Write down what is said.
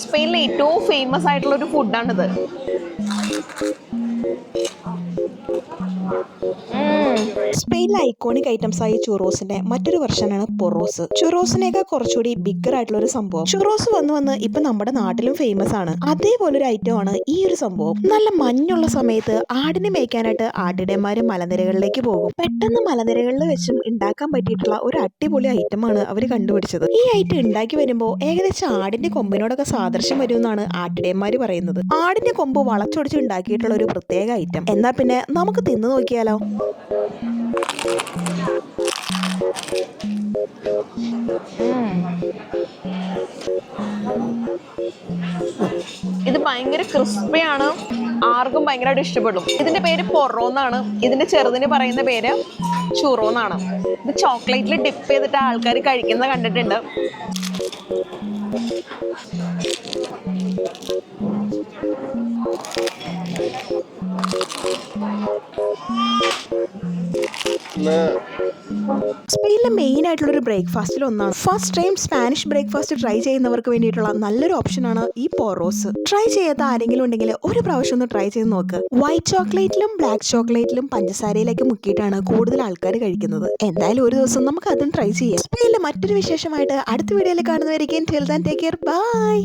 സ്പെയിനിലെ ഏറ്റവും ഫേമസ് ആയിട്ടുള്ള ഒരു ഫുഡാണിത്. സ്പെയിനിലെ ഐക്കോണിക് ഐറ്റംസ് ആയ ചുറോസിന്റെ മറ്റൊരു വെർഷനാണ് പൊറോസ്. ചുറോസിനേക്കാൾ കുറച്ചുകൂടി ബിഗ്ഗർ ആയിട്ടുള്ള ഒരു സംഭവം. ചുറോസ് വന്ന് ഇപ്പൊ നമ്മുടെ നാട്ടിലും ഫേമസ് ആണ്. അതേപോലെ ഒരു ഐറ്റം ആണ് ഈ ഒരു സംഭവം. നല്ല മഞ്ഞുള്ള സമയത്ത് ആടിനെ മേയ്ക്കാനായിട്ട് ആട്ടിടയന്മാര് മലനിരകളിലേക്ക് പോകും. പെട്ടെന്ന് മലനിരകളിൽ വെച്ചും ഉണ്ടാക്കാൻ പറ്റിയിട്ടുള്ള ഒരു അടിപൊളി ഐറ്റം ആണ് അവർ കണ്ടുപിടിച്ചത്. ഈ ഐറ്റം ഉണ്ടാക്കി വരുമ്പോൾ ഏകദേശം ആടിന്റെ കൊമ്പിനോടൊക്കെ സാദൃശ്യം വരുമെന്നാണ് ആട്ടിടയന്മാര് പറയുന്നത്. ആടിന്റെ കൊമ്പ് വളച്ചൊടിച്ച് ഉണ്ടാക്കിയിട്ടുള്ള ഒരു പ്രത്യേക ഐറ്റം. എന്നാ പിന്നെ നമുക്ക് തിന്നു നോക്കിയാലോ? ഇത് ഭയങ്കര ക്രിസ്പിയാണ്, ആർക്കും ഭയങ്കരമായിട്ട് ഇഷ്ടപ്പെടും. ഇതിന്റെ പേര് പൊറോ എന്നാണ്. ഇതിന്റെ ചെറുതിന് പറയുന്ന പേര് ചുറോ എന്നാണ്. ഇത് ചോക്ലേറ്റിൽ ഡിപ്പ് ചെയ്തിട്ട് ആൾക്കാർ കഴിക്കുന്ന കണ്ടിട്ടുണ്ട്. സ്പെയിനിലെ മെയിൻ ആയിട്ടുള്ള ഒരു ബ്രേക്ക്ഫാസ്റ്റിൽ ഒന്നാണ്. First time Spanish breakfast try ചെയ്യുന്നവർക്ക് വേണ്ടിയിട്ടുള്ള നല്ലൊരു ഓപ്ഷനാണ് ഈ പൊറോസ്. ട്രൈ ചെയ്യാത്ത ആരെങ്കിലും ഉണ്ടെങ്കിൽ ഒരു പ്രാവശ്യം ഒന്ന് ട്രൈ ചെയ്ത് നോക്ക്. വൈറ്റ് ചോക്ലേറ്റിലും ബ്ലാക്ക് ചോക്ലേറ്റിലും പഞ്ചസാരയിലേക്ക് മുക്കിയിട്ടാണ് കൂടുതൽ ആൾക്കാർ കഴിക്കുന്നത്. എന്തായാലും ഒരു ദിവസം നമുക്ക് അതും ട്രൈ ചെയ്യാം. സ്പെയിനിലെ മറ്റൊരു വിശേഷമായിട്ട് അടുത്ത വീഡിയോയിൽ കാണുന്നവരിക്കും. Till then take care, by.